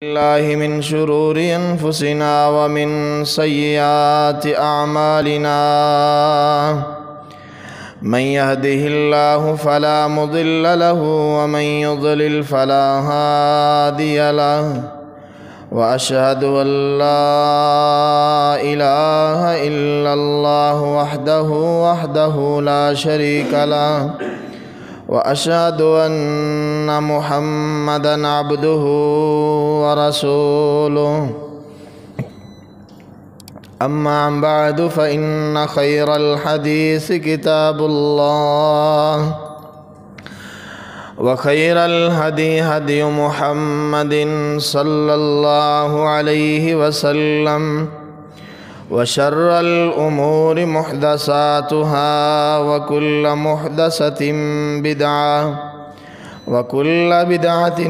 الله من شرور أنفسنا ومن سيئات أعمالنا من يهده الله فلا مضل له ومن يضلل فلا هادي له وأشهد أن لا إله إلا الله وحده لا شريك له وأشهد أن محمدًا عبده ورسوله أما بعد فإن خير الحديث كتاب الله وخير الهدي هدي محمد صلى الله عليه وسلم وشر الأمور محدثاتها وكل محدثة بدعة وكل بدعة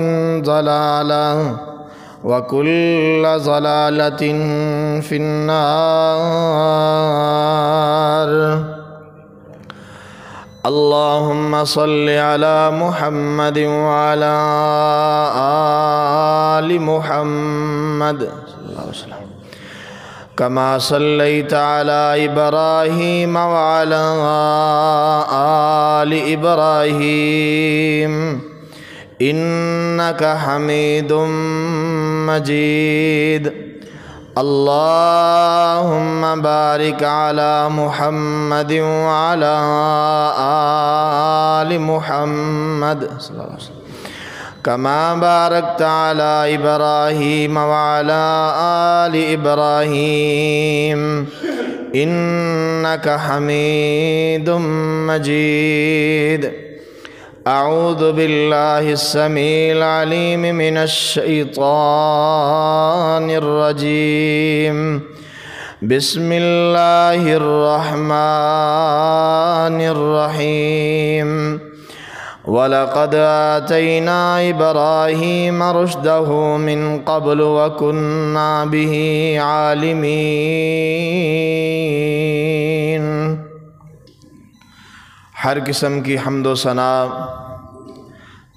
ضلالة وكل ضلالة في النار. اللهم صل على محمد وعلى آل محمد كما صليت على إبراهيم وعلى آل إبراهيم إنك حميد مجيد. اللهم بارك على محمد وعلى آل محمد كما باركت على إبراهيم وعلى آل إبراهيم إنك حميد مجيد. أعوذ بالله السميع العليم من الشيطان الرجيم. بسم الله الرحمن الرحيم. وَلَقَدْ آتَيْنَا إِبْرَاهِيمَ رُشْدَهُ مِنْ قَبْلُ وَكُنَّا بِهِ عَالِمِينَ. ہر قسم کی حمد و ثنا،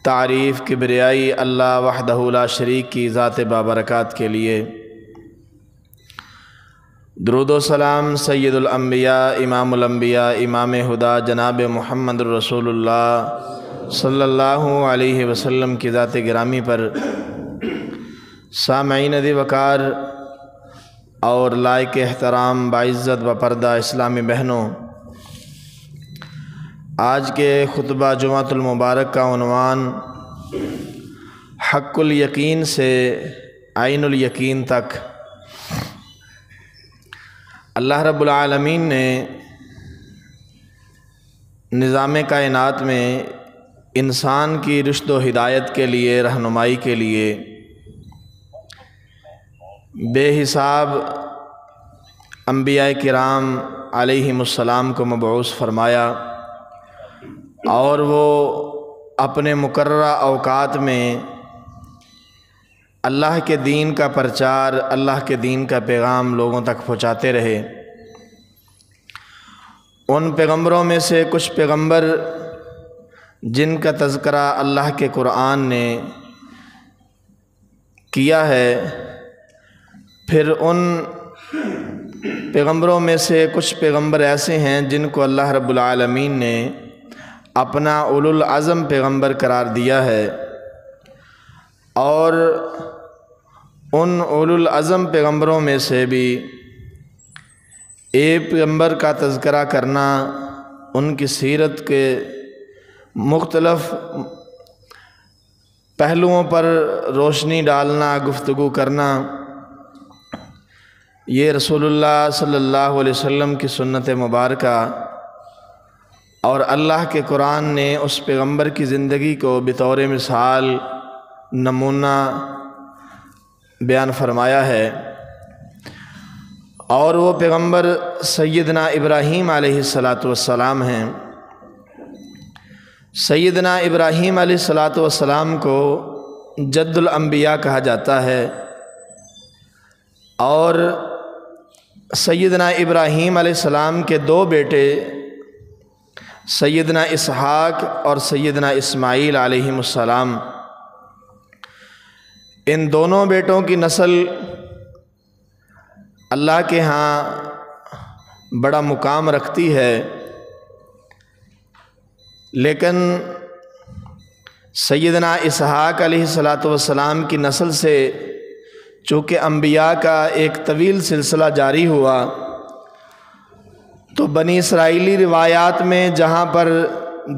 تعریف، کبریائی اللہ وحدہ لا شریک کی ذات بابرکات کے لیے. درود و سلام سید الانبیاء امام الانبیاء امام ہدا جناب محمد رسول اللہ صلی اللہ علیہ وسلم کی ذات گرامی پر. سامعین دی وقار اور لائق احترام باعزت و پردہ اسلامی بہنوں، آج کے خطبہ جمعۃ المبارک کا عنوان حق الیقین سے عین الیقین تک. اللہ رب العالمین نے نظام کائنات میں انسان کی رشد و ہدایت کے لیے، رہنمائی کے لیے بے حساب انبیاء کرام علیہم السلام کو مبعوث فرمایا، اور وہ اپنے مقررہ اوقات میں اللہ کے دین کا پرچار، اللہ کے دین کا پیغام لوگوں تک پہنچاتے رہے. ان پیغمبروں میں سے کچھ پیغمبر جن کا تذکرہ اللہ کے قرآن نے کیا ہے، پھر ان پیغمبروں میں سے کچھ پیغمبر ایسے ہیں جن کو اللہ رب العالمین نے اپنا اولو العزم پیغمبر قرار دیا ہے. اور ان اولو العزم پیغمبروں میں سے بھی ایک پیغمبر کا تذکرہ کرنا، ان کی سیرت کے مختلف پہلوؤں پر روشنی ڈالنا، گفتگو کرنا، یہ رسول اللہ صلی اللہ علیہ وسلم کی سنت مبارکہ اور اللہ کے قرآن نے اس پیغمبر کی زندگی کو بطور مثال، نمونہ بیان فرمایا ہے. اور وہ پیغمبر سیدنا ابراہیم علیہ السلام ہیں. سیدنا ابراہیم علیہ السلام کو جد الانبیاء کہا جاتا ہے، اور سیدنا ابراہیم علیہ السلام کے دو بیٹے سیدنا اسحاق اور سیدنا اسماعیل علیہم السلام، ان دونوں بیٹوں کی نسل اللہ کے ہاں بڑا مقام رکھتی ہے، لیکن سیدنا اسحاق علیہ الصلاۃ والسلام کی نسل سے چونکہ انبیاء کا ایک طویل سلسلہ جاری ہوا، تو بنی اسرائیلی روایات میں جہاں پر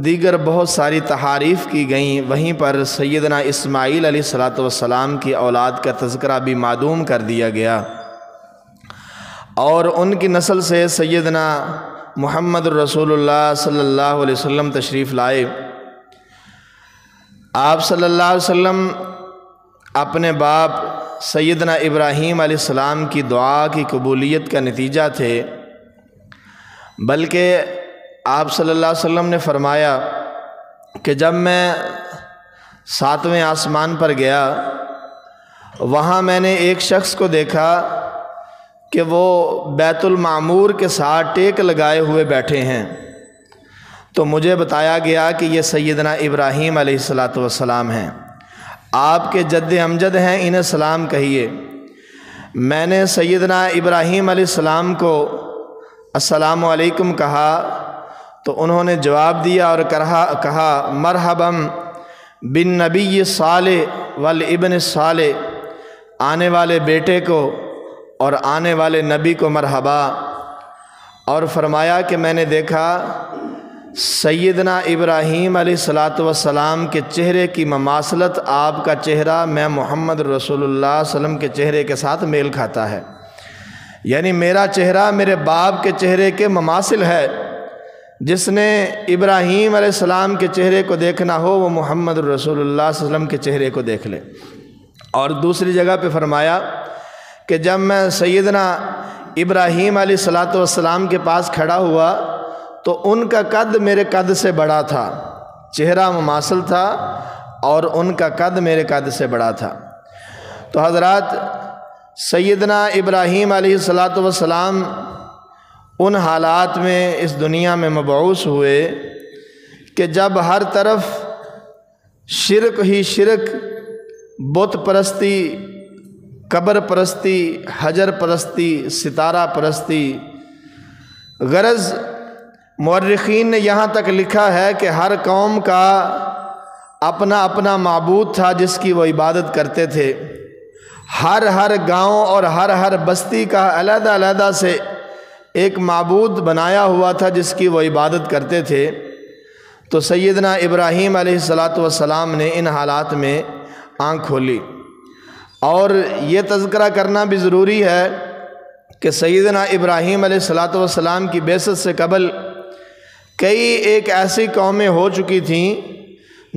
دیگر بہت ساری تحاریف کی گئیں، وہیں پر سیدنا اسماعیل علیہ الصلاۃ والسلام کی اولاد کا تذکرہ بھی معدوم کر دیا گیا، اور ان کی نسل سے سیدنا محمد رسول اللہ صلی اللہ علیہ وسلم تشریف لائے۔ آپ صلی اللہ علیہ وسلم اپنے باپ سیدنا ابراہیم علیہ السلام کی دعا کی قبولیت کا نتیجہ تھے، بلکہ آپ صلی اللہ علیہ وسلم نے فرمایا کہ جب میں 7ویں آسمان پر گیا، وہاں میں نے ایک شخص کو دیکھا کہ وہ بیت المعمور کے ساتھ ٹیک لگائے ہوئے بیٹھے ہیں، تو مجھے بتایا گیا کہ یہ سیدنا ابراہیم علیہ الصلاۃ والسلام ہیں، آپ کے جد امجد ہیں، انہیں سلام کہیے۔ میں نے سیدنا ابراہیم علیہ السلام کو السلام علیکم کہا تو انہوں نے جواب دیا اور کہا مرحبا بالنبی صالح والابن صالح، آنے والے بیٹے کو اور آنے والے نبی کو مرحبا، اور فرمایا کہ میں نے دیکھا سیدنا ابراہیم علیہ الصلاۃ والسلام کے چہرے کی مماثلت آپ کا چہرہ میں محمد رسول اللہ صلی اللہ علیہ وسلم کے چہرے کے ساتھ میل کھاتا ہے، یعنی میرا چہرہ میرے باپ کے چہرے کے مماثل ہے، جس نے ابراہیم علیہ السلام کے چہرے کو دیکھنا ہو وہ محمد رسول اللہ صلی اللہ علیہ وسلم کے چہرے کو دیکھ لے۔ اور دوسری جگہ پہ فرمایا کہ جب میں سیدنا ابراہیم علیہ الصلاۃ والسلام کے پاس کھڑا ہوا تو ان کا قد میرے قد سے بڑا تھا، چہرہ مماثل تھا اور ان کا قد میرے قد سے بڑا تھا۔ تو حضرات، سیدنا ابراہیم علیہ الصلاۃ والسلام ان حالات میں اس دنیا میں مبعوث ہوئے کہ جب ہر طرف شرک ہی شرک، بت پرستی، قبر پرستی، حجر پرستی، ستارہ پرستی، غرض مورخین نے یہاں تک لکھا ہے کہ ہر قوم کا اپنا اپنا معبود تھا جس کی وہ عبادت کرتے تھے، ہر گاؤں اور ہر بستی کا علیحدہ علیحدہ سے ایک معبود بنایا ہوا تھا جس کی وہ عبادت کرتے تھے۔ تو سیدنا ابراہیم علیہ الصلاۃ والسلام نے ان حالات میں آنکھ کھولی، اور یہ تذکرہ کرنا بھی ضروری ہے کہ سیدنا ابراہیم علیہ الصلاۃ والسلام کی بعثت سے قبل کئی ایک ایسی قومیں ہو چکی تھیں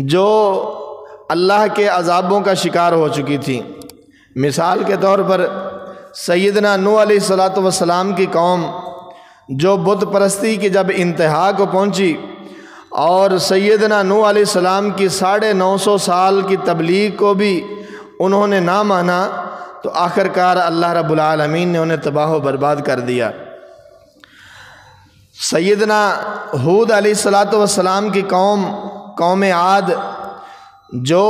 جو اللہ کے عذابوں کا شکار ہو چکی تھیں۔ مثال کے طور پر سیدنا نوح علیہ الصلاۃ والسلام کی قوم جو بت پرستی کی جب انتہا کو پہنچی اور سیدنا نوح علیہ السلام کی 950 سال کی تبلیغ کو بھی انہوں نے نہ مانا، تو آخرکار اللہ رب العالمین نے انہیں تباہ و برباد کر دیا۔ سیدنا ہود علیہ الصلاۃ والسلام کی قوم عاد جو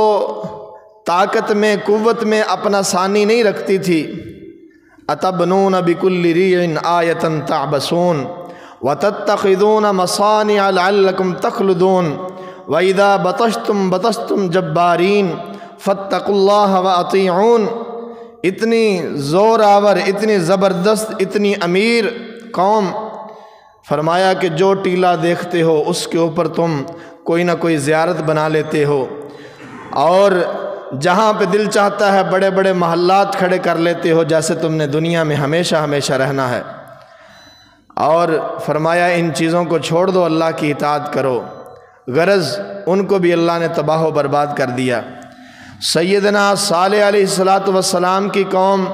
طاقت میں قوت میں اپنا ثانی نہیں رکھتی تھی، اتبنون بکل ریع آیۃ تعبثون وتتخذون مصانع لعلکم تخلدون واذا بطشتم بطشتم جبارین فاتقوا اللہ واطیعون، اتنی زور آور، اتنی زبردست، اتنی امیر قوم، فرمایا کہ جو ٹیلا دیکھتے ہو اس کے اوپر تم کوئی نہ کوئی زیارت بنا لیتے ہو، اور جہاں پہ دل چاہتا ہے بڑے بڑے محلات کھڑے کر لیتے ہو، جیسے تم نے دنیا میں ہمیشہ ہمیشہ رہنا ہے۔ اور فرمایا ان چیزوں کو چھوڑ دو، اللہ کی اطاعت کرو۔ غرض ان کو بھی اللہ نے تباہ و برباد کر دیا۔ سیدنا صالح علیہ الصلاۃ والسلام کی قوم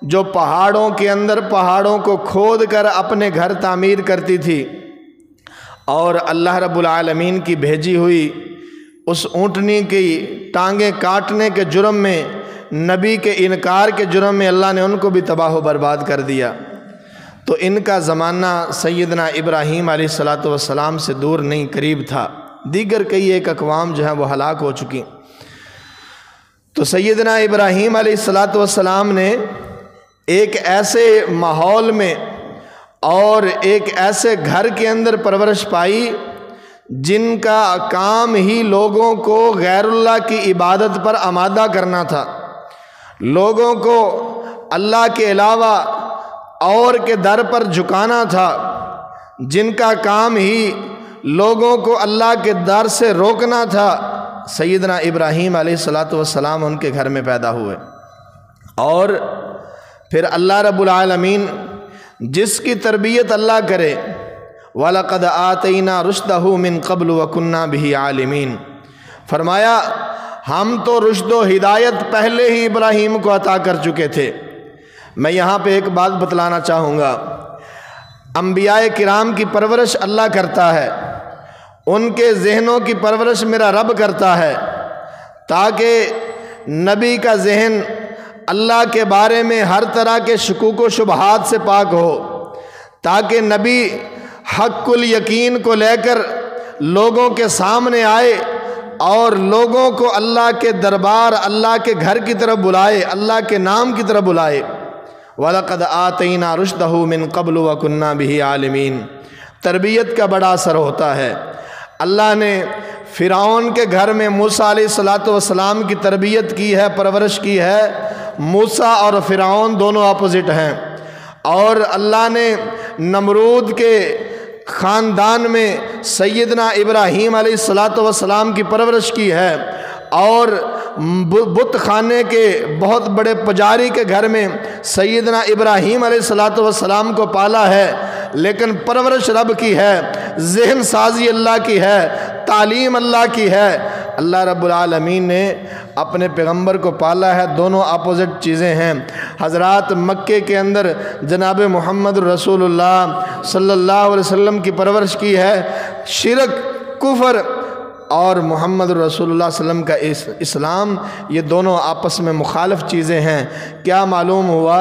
جو پہاڑوں کے اندر پہاڑوں کو کھود کر اپنے گھر تعمیر کرتی تھی، اور اللہ رب العالمین کی بھیجی ہوئی اس اونٹنی کی ٹانگیں کاٹنے کے جرم میں، نبی کے انکار کے جرم میں اللہ نے ان کو بھی تباہ و برباد کر دیا۔ تو ان کا زمانہ سیدنا ابراہیم علیہ الصلاۃ والسلام سے دور نہیں، قریب تھا۔ دیگر کئی ایک اقوام جو ہیں وہ ہلاک ہو چکی۔ تو سیدنا ابراہیم علیہ الصلاۃ والسلام نے ایک ایسے ماحول میں اور ایک ایسے گھر کے اندر پرورش پائی جن کا کام ہی لوگوں کو غیر اللہ کی عبادت پر آمادہ کرنا تھا، لوگوں کو اللہ کے علاوہ اور کے در پر جھکانا تھا، جن کا کام ہی لوگوں کو اللہ کے در سے روکنا تھا۔ سیدنا ابراہیم علیہ الصلاۃ والسلام ان کے گھر میں پیدا ہوئے، اور پھر اللہ رب العالمین جس کی تربیت اللہ کرے، وَلَقَدْ آتَيْنَا رُشْدَهُ مِن قَبْلُ وَكُنَّا بِهِ عَالِمِينَ، فرمایا ہم تو رشد و ہدایت پہلے ہی ابراہیم کو عطا کر چکے تھے۔ میں یہاں پہ ایک بات بتلانا چاہوں گا، انبیاء کرام کی پرورش اللہ کرتا ہے، ان کے ذہنوں کی پرورش میرا رب کرتا ہے، تاکہ نبی کا ذہن اللہ کے بارے میں ہر طرح کے شکوک و شبہات سے پاک ہو، تاکہ نبی حق الیقین کو لے کر لوگوں کے سامنے آئے اور لوگوں کو اللہ کے دربار، اللہ کے گھر کی طرف بلائے، اللہ کے نام کی طرف بلائے۔ وَلَقَدْ آتَيْنَا رُشْدَهُ مِن قَبْلُ وَكُنَّا بِهِ عَالِمِينَ۔ تربیت کا بڑا اثر ہوتا ہے۔ اللہ نے فرعون کے گھر میں موسیٰ علیہ السلام کی تربیت کی ہے، پرورش کی ہے۔ موسیٰ اور فرعون دونوں اپوزٹ ہیں، اور اللہ نے نمرود کے خاندان میں سیدنا ابراہیم علیہ السلام کی پرورش کی ہے، اور بت خانے کے بہت بڑے پجاری کے گھر میں سیدنا ابراہیم علیہ السلام کو پالا ہے، لیکن پرورش رب کی ہے، ذہن سازی اللہ کی ہے، تعلیم اللہ کی ہے۔ اللہ رب العالمین نے اپنے پیغمبر کو پالا ہے، دونوں اپوزٹ چیزیں ہیں۔ حضرات مکے کے اندر جناب محمد رسول اللہ صلی اللہ علیہ وسلم کی پرورش کی ہے، شرک، کفر اور محمد رسول اللہ صلی اللہ علیہ وسلم کا اسلام، یہ دونوں آپس میں مخالف چیزیں ہیں۔ کیا معلوم ہوا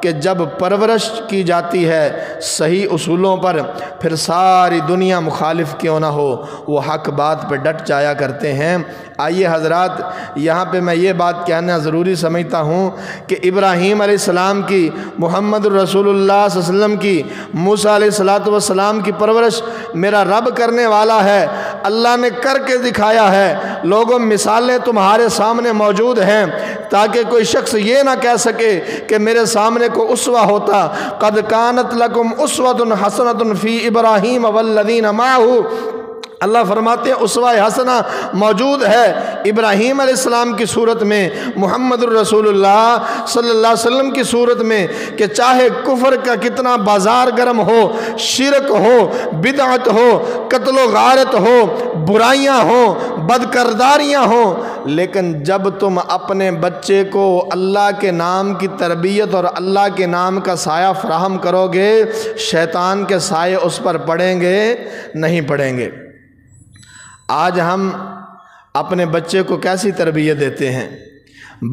کہ جب پرورش کی جاتی ہے صحیح اصولوں پر، پھر ساری دنیا مخالف کیوں نہ ہو، وہ حق بات پہ ڈٹ جایا کرتے ہیں۔ آئیے حضرات، یہاں پہ میں یہ بات کہنا ضروری سمجھتا ہوں کہ ابراہیم علیہ السلام کی، محمد رسول اللہ صلی اللہ علیہ وسلم کی، موسیٰ علیہ السلام کی پرورش میرا رب کرنے والا ہے، اللہ نے کر کے دکھایا ہے۔ لوگوں مثالیں تمہارے سامنے موجود ہیں، تاکہ کوئی شخص یہ نہ کہہ سکے کہ میرے سامنے کو اسوہ ہوتا۔ قد کانت لکم اسوۃ حسنۃ فی ابراہیم والذین معہ، اللہ فرماتے ہیں اسوہ حسنہ موجود ہے ابراہیم علیہ السلام کی صورت میں، محمد الرسول اللہ صلی اللہ علیہ وسلم کی صورت میں، کہ چاہے کفر کا کتنا بازار گرم ہو، شرک ہو، بدعت ہو، قتل و غارت ہو، برائیاں ہوں، بدکرداریاں ہوں، لیکن جب تم اپنے بچے کو اللہ کے نام کی تربیت اور اللہ کے نام کا سایہ فراہم کرو گے، شیطان کے سائے اس پر پڑیں گے نہیں پڑیں گے۔ آج ہم اپنے بچے کو کیسی تربیت دیتے ہیں؟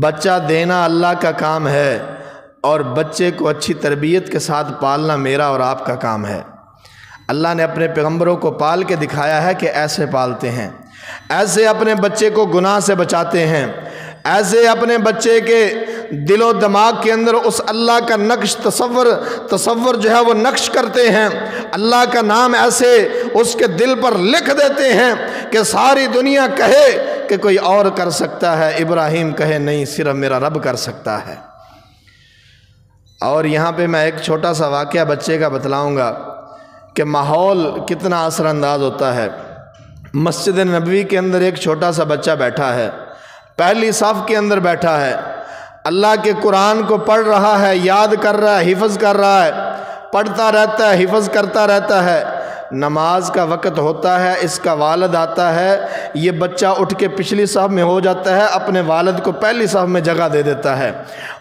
بچہ دینا اللہ کا کام ہے، اور بچے کو اچھی تربیت کے ساتھ پالنا میرا اور آپ کا کام ہے۔ اللہ نے اپنے پیغمبروں کو پال کے دکھایا ہے کہ ایسے پالتے ہیں، ایسے اپنے بچے کو گناہ سے بچاتے ہیں، ایسے اپنے بچے کے دل و دماغ کے اندر اس اللہ کا نقش تصور جو ہے وہ نقش کرتے ہیں، اللہ کا نام ایسے اس کے دل پر لکھ دیتے ہیں کہ ساری دنیا کہے کہ کوئی اور کر سکتا ہے، ابراہیم کہے نہیں، صرف میرا رب کر سکتا ہے۔ اور یہاں پہ میں ایک چھوٹا سا واقعہ بچے کا بتلاؤں گا کہ ماحول کتنا اثر انداز ہوتا ہے۔ مسجد نبوی کے اندر ایک چھوٹا سا بچہ بیٹھا ہے، پہلی صف کے اندر بیٹھا ہے، اللہ کے قرآن کو پڑھ رہا ہے، یاد کر رہا ہے، حفظ کر رہا ہے، پڑھتا رہتا ہے، حفظ کرتا رہتا ہے۔ نماز کا وقت ہوتا ہے، اس کا والد آتا ہے، یہ بچہ اٹھ کے پچھلی صف میں ہو جاتا ہے، اپنے والد کو پہلی صف میں جگہ دے دیتا ہے۔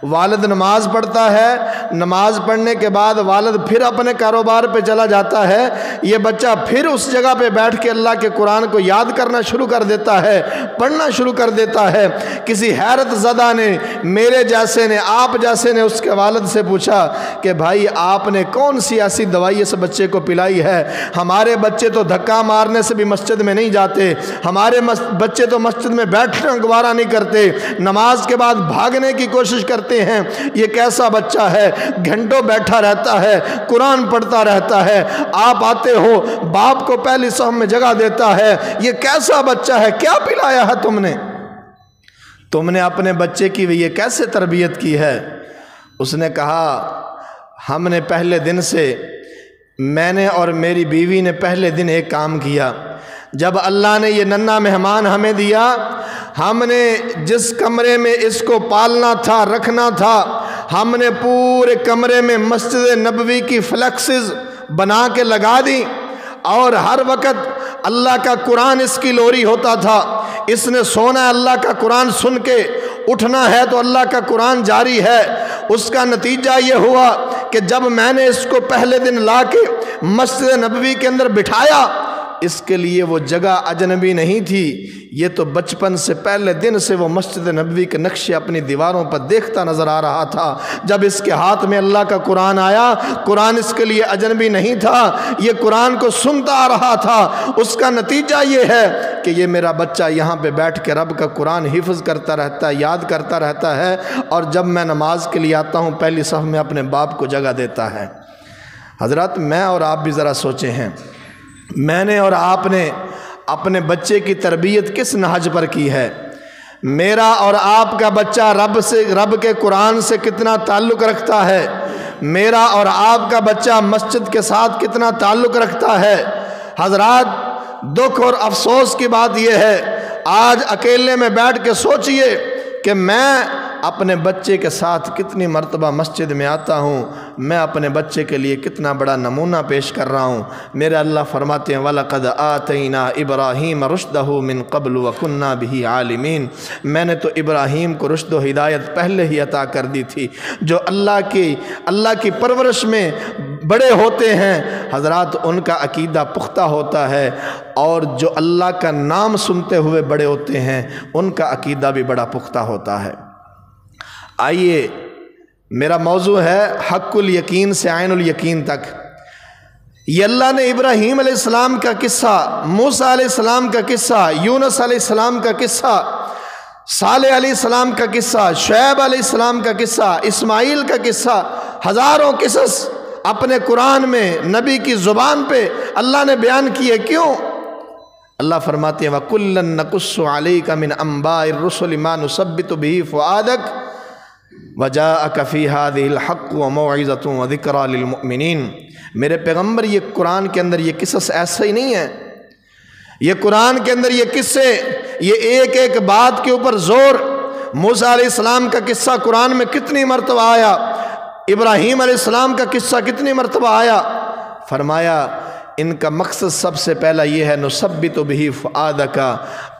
والد نماز پڑھتا ہے، نماز پڑھنے کے بعد والد پھر اپنے کاروبار پہ چلا جاتا ہے، یہ بچہ پھر اس جگہ پہ بیٹھ کے اللہ کے قرآن کو یاد کرنا شروع کر دیتا ہے، پڑھنا شروع کر دیتا ہے۔ کسی حیرت زدہ نے، میرے جیسے نے، آپ جیسے نے اس کے والد سے پوچھا کہ بھائی آپ نے کون سی ایسی دوائی اس بچے کو پلائی ہے؟ ہمارے بچے تو دھکا مارنے سے بھی مسجد میں نہیں جاتے، ہمارے بچے تو مسجد میں بیٹھنا گوارا نہیں کرتے، نماز کے بعد بھاگنے کی کوشش کرتے ہیں۔ یہ کیسا بچہ ہے؟ گھنٹوں بیٹھا رہتا ہے، قرآن پڑھتا رہتا ہے، آپ آتے ہو باپ کو پہلی صف میں جگہ دیتا ہے۔ یہ کیسا بچہ ہے؟ کیا پلایا ہے تم نے اپنے بچے کی یہ کیسے تربیت کی ہے؟ اس نے کہا ہم نے پہلے دن سے، میں نے اور میری بیوی نے پہلے دن ایک کام کیا۔ جب اللہ نے یہ ننھا مہمان ہمیں دیا، ہم نے جس کمرے میں اس کو پالنا تھا، رکھنا تھا، ہم نے پورے کمرے میں مسجد نبوی کی فلیکسز بنا کے لگا دی، اور ہر وقت اللہ کا قرآن اس کی لوری ہوتا تھا۔ اس نے سونا ہے، اللہ کا قرآن سن کے اٹھنا ہے تو اللہ کا قرآن جاری ہے۔ اس کا نتیجہ یہ ہوا کہ جب میں نے اس کو پہلے دن لا کے مسجد نبوی کے اندر بٹھایا، اس کے لیے وہ جگہ اجنبی نہیں تھی، یہ تو بچپن سے پہلے دن سے وہ مسجد نبوی کے نقشے اپنی دیواروں پر دیکھتا نظر آ رہا تھا۔ جب اس کے ہاتھ میں اللہ کا قرآن آیا، قرآن اس کے لیے اجنبی نہیں تھا، یہ قرآن کو سنتا آ رہا تھا۔ اس کا نتیجہ یہ ہے کہ یہ میرا بچہ یہاں پہ بیٹھ کے رب کا قرآن حفظ کرتا رہتا ہے، یاد کرتا رہتا ہے، اور جب میں نماز کے لیے آتا ہوں پہلی صف میں اپنے باپ کو جگہ دیتا ہے۔ حضرات، میں اور آپ بھی ذرا سوچے ہیں، میں نے اور آپ نے اپنے بچے کی تربیت کس نہج پر کی ہے؟ میرا اور آپ کا بچہ رب کے قرآن سے کتنا تعلق رکھتا ہے؟ میرا اور آپ کا بچہ مسجد کے ساتھ کتنا تعلق رکھتا ہے؟ حضرات، دکھ اور افسوس کی بات یہ ہے، آج اکیلے میں بیٹھ کے سوچئے کہ میں اپنے بچے کے ساتھ کتنی مرتبہ مسجد میں آتا ہوں، میں اپنے بچے کے لیے کتنا بڑا نمونہ پیش کر رہا ہوں۔ میرے اللہ فرماتے ہیں وَلَقَدْ آتَيْنَا إِبْرَاهِيمَ رُشْدَهُ مِن قَبْلُ وَكُنَّا بِهِ عَالِمِينَ۔ میں نے تو ابراہیم کو رشد و ہدایت پہلے ہی عطا کر دی تھی۔ جو اللہ کی پرورش میں بڑے ہوتے ہیں حضرات، ان کا عقیدہ پختہ ہوتا ہے، اور جو اللہ کا نام سنتے ہوئے بڑے ہوتے ہیں ان کا عقیدہ بھی بڑا پختہ ہوتا ہے۔ آئیے، میرا موضوع ہے حق الیقین سے عین الیقین تک۔ یہ اللہ نے ابراہیم علیہ السلام کا قصہ، موسیٰ علیہ السلام کا قصہ، یونس علیہ السلام کا قصہ، صالح علیہ السلام کا قصہ، شعیب علیہ السلام کا قصہ، اسماعیل کا قصہ، ہزاروں قصص اپنے قرآن میں نبی کی زبان پہ اللہ نے بیان کیے۔ کیوں؟ اللہ فرماتے ہیں وَكُلًّا نَقُصُّ عَلَيْكَ مِنْ أَنْبَاءِ الرُّسُلِ مَا نُثَبِّتُ بِهِ فُؤَادَكَ وَجَاءَكَ فِي هَذِهِ الْحَقُّ وَمَوْعِظَةٌ وَذِكْرَىٰ لِلْمُؤْمِنِينَ۔ میرے پیغمبر، یہ قرآن کے اندر یہ قصص ایسے ہی نہیں ہیں، یہ قرآن کے اندر یہ قصے، یہ ایک ایک بات کے اوپر زور۔ موسیٰ علیہ السلام کا قصہ قرآن میں کتنی مرتبہ آیا، ابراہیم علیہ السلام کا قصہ کتنی مرتبہ آیا؟ فرمایا ان کا مقصد سب سے پہلا یہ ہے نثبت بہ فؤادک،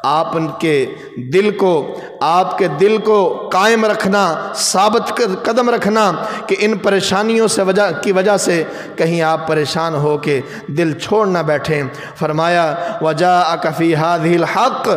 آپ کے دل کو قائم رکھنا، ثابت قدم رکھنا کہ ان پریشانیوں کی وجہ سے کہیں آپ پریشان ہو کے دل چھوڑ نہ بیٹھیں۔ فرمایا وجاءک فی ہذہ الحق،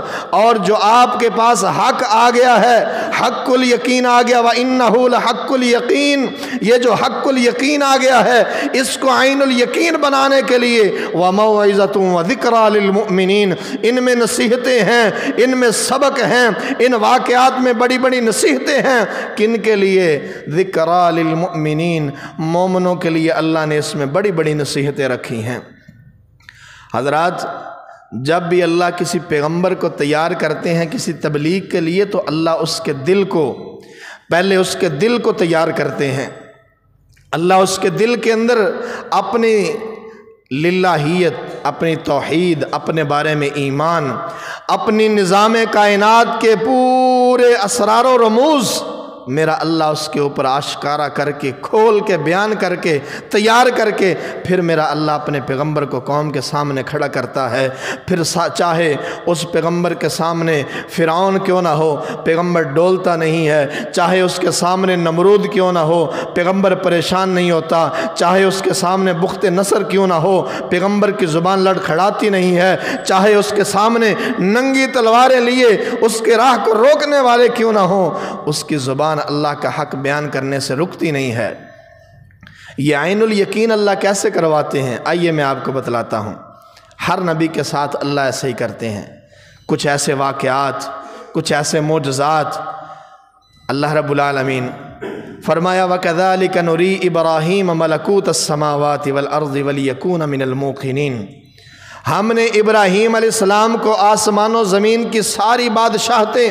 اور جو آپ کے پاس حق آ گیا ہے، حق الیقین آ گیا، وانہ لحق الیقین، یہ جو حق الیقین آ گیا ہے اس کو عین الیقین بنانے کے لیے وموعظۃ وذکریٰ للمؤمنین، ان میں نصیحتیں ہیں، ان میں سبق ہیں، ان واقعات میں بڑی بڑی نصیحتیں ہیں۔ کن کے لیے؟ ذکریٰ للمؤمنین، مومنوں کے لیے اللہ نے اس میں بڑی بڑی نصیحتیں رکھی ہیں۔ حضرات، جب بھی اللہ کسی پیغمبر کو تیار کرتے ہیں کسی تبلیغ کے لیے تو اللہ پہلے اس کے دل کو تیار کرتے ہیں۔ اللہ اس کے دل کے اندر اپنی للہیت، اپنی توحید، اپنے بارے میں ایمان، اپنی نظام کائنات کے پورے اسرار و رموز میرا اللہ اس کے اوپر آشکارا کر کے، کھول کے، بیان کر کے، تیار کر کے پھر میرا اللہ اپنے پیغمبر کو قوم کے سامنے کھڑا کرتا ہے۔ پھر چاہے اس پیغمبر کے سامنے فرعون کیوں نہ ہو، پیغمبر ڈولتا نہیں ہے، چاہے اس کے سامنے نمرود کیوں نہ ہو، پیغمبر پریشان نہیں ہوتا، چاہے اس کے سامنے بخت نصر کیوں نہ ہو، پیغمبر کی زبان لڑکھڑاتی نہیں ہے، چاہے اس کے سامنے ننگی تلواریں لیے اس کے راہ کو روکنے والے کیوں نہ ہوں، اس کی زبان اللہ کا حق بیان کرنے سے رکتی نہیں ہے۔ یہ عین الیقین اللہ کیسے کرواتے ہیں؟ آئیے میں آپ کو بتلاتا ہوں۔ ہر نبی کے ساتھ اللہ ایسے ہی کرتے ہیں، کچھ ایسے واقعات، کچھ ایسے معجزات۔ اللہ رب العالمین فرمایا وَكَذَلِكَ نُرِي إِبْرَاهِيمَ مَلَكُوتَ السَّمَاوَاتِ وَالْأَرْضِ وَلِيَكُونَ مِنَ الْمُوقِنِينَ۔ ہم نے ابراہیم علیہ السلام کو آسمان و زمین کی ساری بادشاہتیں،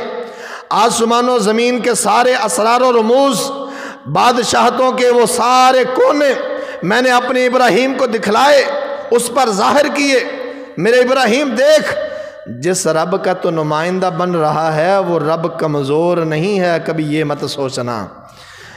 آسمان و زمین کے سارے اسرار و رموز، بادشاہتوں کے وہ سارے کونے میں نے اپنے ابراہیم کو دکھلائے، اس پر ظاہر کیے۔ میرے ابراہیم دیکھ، جس رب کا تو نمائندہ بن رہا ہے وہ رب کمزور نہیں ہے، کبھی یہ مت سوچنا،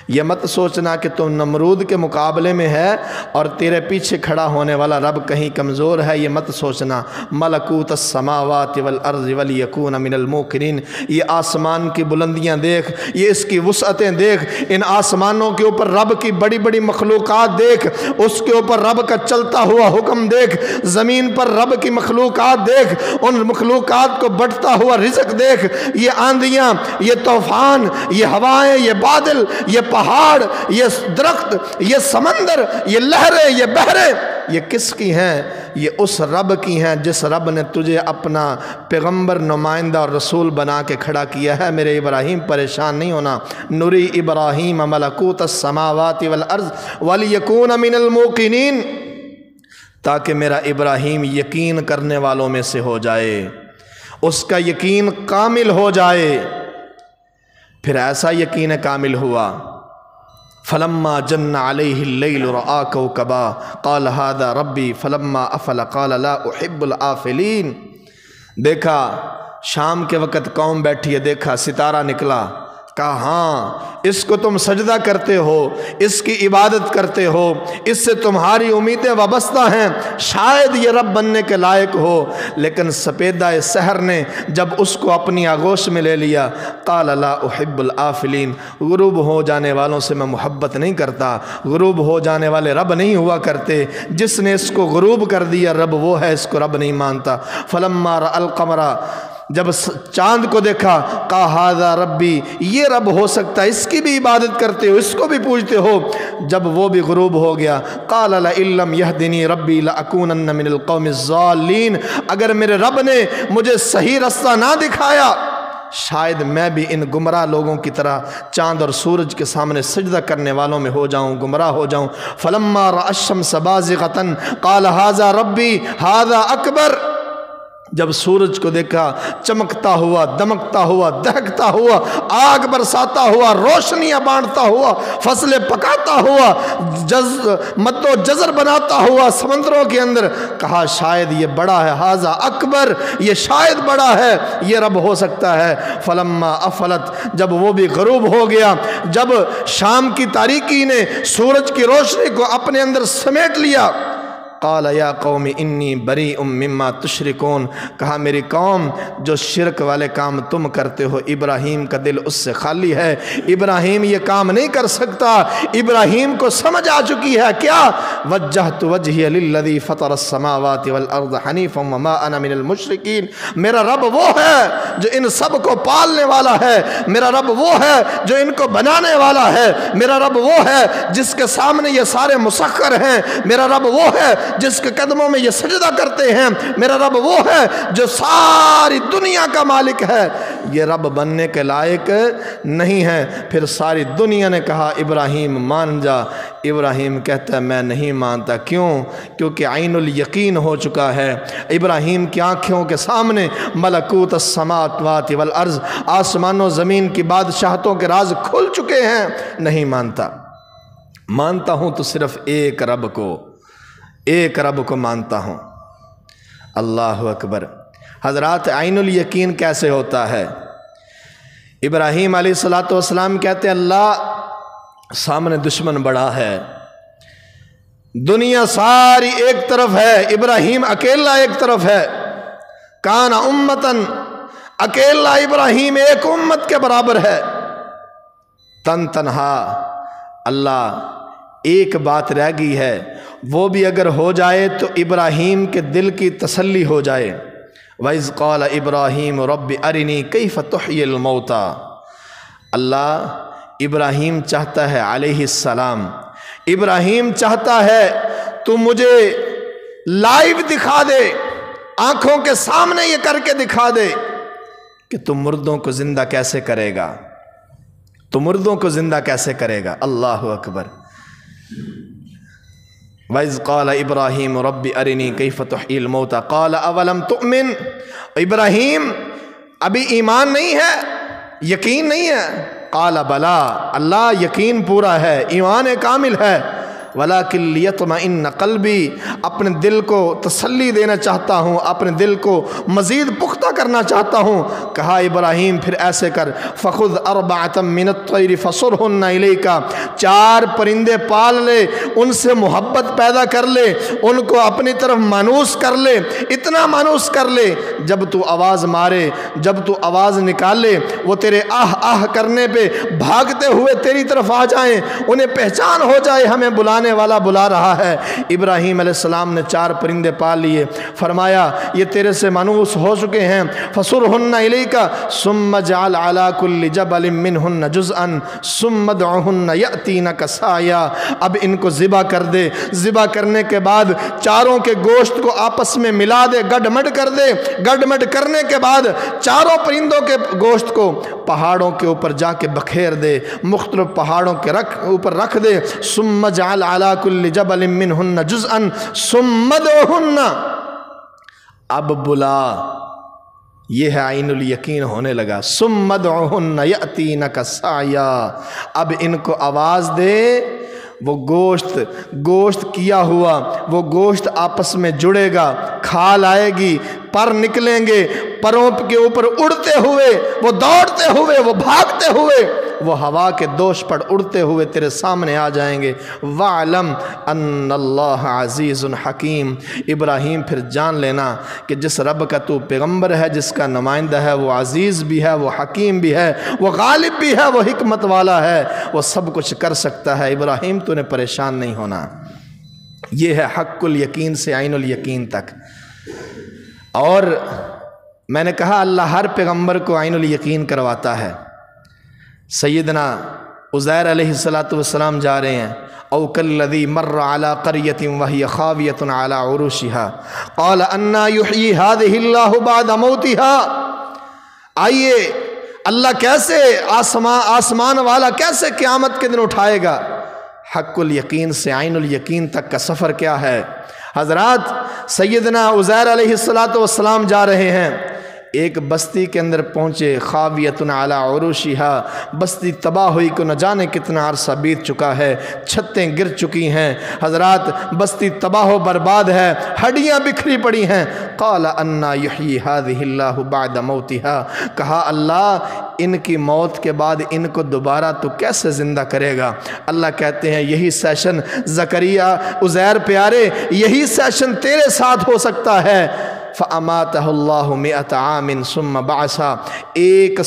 یہ مت سوچنا کہ تم نمرود کے مقابلے میں ہے اور تیرے پیچھے کھڑا ہونے والا رب کہیں کمزور ہے، یہ مت سوچنا۔ ملکوت السماوات والارض ولیکون من الموقنین، یہ آسمان کی بلندیاں دیکھ، یہ اس کی وسعتیں دیکھ، ان آسمانوں کے اوپر رب کی بڑی بڑی مخلوقات دیکھ، اس کے اوپر رب کا چلتا ہوا حکم دیکھ، زمین پر رب کی مخلوقات دیکھ، ان مخلوقات کو بٹتا ہوا رزق دیکھ، یہ آندھیاں، یہ طوفان، یہ ہوائیں، یہ بادل، یہ پہاڑ، یہ درخت، یہ سمندر، یہ لہریں، یہ بحریں، یہ کس کی ہیں؟ یہ اس رب کی ہیں جس رب نے تجھے اپنا پیغمبر، نمائندہ اور رسول بنا کے کھڑا کیا ہے۔ میرے ابراہیم پریشان نہیں ہونا۔ نُرِي إِبْرَاهِيمَ مَلَكُوتَ السَّمَاوَاتِ وَالْأَرْضِ وَلِيَكُونَ مِنَ الْمُوقِنِينَ، تاکہ میرا ابراہیم یقین کرنے والوں میں سے ہو جائے، اس کا یقین کامل ہو جائے۔ پھر ایسا یقین کامل ہوا، فلما جن علیہ اللیل رآ کوکبا قال ھذا ربی فلما افل قال لا احب الآفلین۔ دیکھا شام کے وقت قوم بیٹھی ہے، دیکھا ستارہ نکلا، کہا ہاں اس کو تم سجدہ کرتے ہو، اس کی عبادت کرتے ہو، اس سے تمہاری امیدیں وابستہ ہیں، شاید یہ رب بننے کے لائق ہو۔ لیکن سپیدہ سحر نے جب اس کو اپنی آغوش میں لے لیا، قال لا احب الآفلین، غروب ہو جانے والوں سے میں محبت نہیں کرتا، غروب ہو جانے والے رب نہیں ہوا کرتے، جس نے اس کو غروب کر دیا رب وہ ہے، اس کو رب نہیں مانتا۔ فلما رأى القمر، جب چاند کو دیکھا، کہا ھذا ربی، یہ رب ہو سکتا ہے، اس کی بھی عبادت کرتے ہو، اس کو بھی پوجتے ہو۔ جب وہ بھی غروب ہو گیا، قال لئن لم یہدنی ربی لأکونن من القوم الضالین، اگر میرے رب نے مجھے صحیح رستہ نہ دکھایا، شاید میں بھی ان گمراہ لوگوں کی طرح چاند اور سورج کے سامنے سجدہ کرنے والوں میں ہو جاؤں، گمراہ ہو جاؤں۔ فلما رأى الشمس بازغۃ قال ھذا ربی ھذا اکبر، جب سورج کو دیکھا چمکتا ہوا، دمکتا ہوا، دہکتا ہوا، آگ برساتا ہوا، روشنیاں بانٹتا ہوا، فصلیں پکاتا ہوا، مد و جزر بناتا ہوا سمندروں کے اندر، کہا شاید یہ بڑا ہے، ھذا اکبر، یہ شاید بڑا ہے، یہ رب ہو سکتا ہے۔ فلما افلت، جب وہ بھی غروب ہو گیا، جب شام کی تاریکی نے سورج کی روشنی کو اپنے اندر سمیٹ لیا، قال یا قوم انی بریء مما تشرکون، کہا میری قوم جو شرک والے کام تم کرتے ہو، ابراہیم کا دل اس سے خالی ہے، ابراہیم یہ کام نہیں کر سکتا۔ ابراہیم کو سمجھ آ چکی ہے کیا؟ وجہت وجہی للذی فطر السماوات والارض حنیفا وما انا من المشرکین، میرا رب وہ ہے جو ان سب کو پالنے والا ہے، میرا رب وہ ہے جو ان کو بنانے والا ہے، میرا رب وہ ہے جس کے سامنے یہ سارے مسخر ہیں، میرا رب وہ ہے جس کے قدموں میں یہ سجدہ کرتے ہیں، میرا رب وہ ہے جو ساری دنیا کا مالک ہے، یہ رب بننے کے لائق نہیں ہے۔ پھر ساری دنیا نے کہا ابراہیم مان جا، ابراہیم کہتا ہے میں نہیں مانتا۔ کیوں؟ کیونکہ عین الیقین ہو چکا ہے، ابراہیم کی آنکھوں کے سامنے ملکوت السماوات والارض، آسمان و زمین کی بادشاہتوں کے راز کھل چکے ہیں، نہیں مانتا۔ مانتا ہوں تو صرف ایک رب کو، ایک رب کو مانتا ہوں۔ اللہ اکبر۔ حضرات عین الیقین کیسے ہوتا ہے؟ ابراہیم علیہ السلام کہتے ہیں اللہ سامنے دشمن بڑا ہے، دنیا ساری ایک طرف ہے، ابراہیم اکیلا ایک طرف ہے۔ کان امتن، اکیلا ابراہیم ایک امت کے برابر ہے۔ تن تنہا، اللہ ایک بات رہ گئی ہے، وہ بھی اگر ہو جائے تو ابراہیم کے دل کی تسلی ہو جائے۔ وَإِذْ قَالَ إِبْرَاهِيمُ رَبِّ أَرِنِي كَيْفَ تُحْيِي الْمَوْتَى، اللہ ابراہیم چاہتا ہے علیہ السلام ابراہیم چاہتا ہے تو مجھے لائیو دکھا دے، آنکھوں کے سامنے یہ کر کے دکھا دے کہ تو مردوں کو زندہ کیسے کرے گا، تو مردوں کو زندہ کیسے کرے گا۔ اللہ اکبر۔ وَإِذْ قَالَ إِبْرَاهِيمُ رَبِّ أَرِنِي كَيْفَ تُحْيِي الْمَوْتَى قَالَ أَوَلَمْ تُؤْمِنْ۔ ابراہیم ابھی ایمان نہیں ہے، یقین نہیں ہے؟ قَالَ بَلَا، اللہ یقین پورا ہے، ایمان کامل ہے، وَلَكِنْ لِيَطْمَئِنَّ قَلْبِي، اپنے دل کو تسلی دینا چاہتا ہوں، اپنے دل کو مزید پختہ کرنا چاہتا ہوں۔ کہا ابراہیم پھر ایسے کر، فَخُذْ أَرْبَعَةً مِّنَ الطَّيْرِ فَصُرْهُنَّ إِلَيْكَ، 4 پرندے پال لے، ان سے محبت پیدا کر لے، ان کو اپنی طرف مانوس کر لے، اتنا مانوس کر لے جب تو آواز مارے، جب تو آواز نکالے، وہ تیرے آہ آہ کرنے پہ بھاگتے ہوئے تیری طرف آ جائیں، انہیں پہچان ہو جائے ہمیں بلانے والا بلا رہا ہے۔ ابراہیم علیہ السلام نے 4 پرندے پال لیے، فرمایا یہ تیرے سے مانوس ہو چکے ہیں، فَصُرْهُنَّ إِلَيْكَ ثُمَّ اجْعَلْ عَلَى كُلِّ جَبَلٍ مِّنْهُنَّ جُزْءًا ثُمَّ ادْعُهُنَّ يَأْتِينَكَ سَعْيًا، اب ان کو ذبح کر دے، ذبح کرنے کے بعد 4 کے گوشت کو آپس میں ملا دے، گڈ مڈ کر دے، گڈ مڈ کرنے کے بعد 4 پرندوں کے گوشت کو پہاڑوں کے اوپر جا کے بکھیر دے، مختلف پہاڑوں کے اوپر رکھ دے، ثُمَّ اجْعَلْ عَلَى كُلِّ جَبَلٍ مِّنْهُنَّ جُزْءًا ثُمَّ ادْعُهُنَّ، اب بلا، یہ ہے عین الیقین ہونے لگا، ثُمَّ ادْعُهُنَّ يَأْتِينَكَ سَعْيًا، اب ان کو آواز دے، وہ گوشت کیا ہوا وہ گوشت آپس میں جڑے گا، کھال آئے گی، پر نکلیں گے، پروں کے اوپر اڑتے ہوئے، وہ دوڑتے ہوئے، وہ بھاگتے ہوئے، وہ ہوا کے دوش پر اڑتے ہوئے تیرے سامنے آ جائیں گے۔ وَعْلَمْ أَنَّ اللَّهَ عَزِيزٌ حَكِيمٌ، ابراہیم پھر جان لینا کہ جس رب کا تو پیغمبر ہے، جس کا نمائندہ ہے، وہ عزیز بھی ہے، وہ حکیم بھی ہے، وہ غالب بھی ہے، وہ حکمت والا ہے، وہ سب کچھ کر سکتا ہے۔ ابراہیم تو نے پریشان نہیں ہونا۔ یہ ہے حق الیقین سے عین الیقین تک۔ اور میں نے کہا اللہ ہر پیغمبر کو عین الیقین کرواتا ہے۔ سیدنا عزیر علیہ السلام جا رہے ہیں، او کالذی مر علی قریۃ وہی خاویۃ علی عروشها قال انا یحیی ہذہ اللہ بعد موتها، آئیے اللہ کیسے آسمان والا کیسے قیامت کے دن اٹھائے گا۔ حق الیقین سے عین الیقین تک کا سفر کیا ہے حضرات۔ سیدنا عزیر علیہ السلام جا رہے ہیں، ایک بستی کے اندر پہنچے، خاویۃ علی عروشها، بستی تباہ ہوئی کو نہ جانے کتنا عرصہ بیت چکا ہے، چھتیں گر چکی ہیں حضرات، بستی تباہ و برباد ہے، ہڈیاں بکھری پڑی ہیں۔ قال انا یحیی ہذہ اللہ بعد موتها، کہا اللہ ان کی موت کے بعد ان کو دوبارہ تو کیسے زندہ کرے گا۔ اللہ کہتے ہیں یہی سیشن زکریا عزیر پیارے، یہی سیشن تیرے ساتھ ہو سکتا ہے۔ فَأَمَاتَهُ اللَّهُ مِئَةَ عَامٍ ثُمَّ بَعَثَهُ،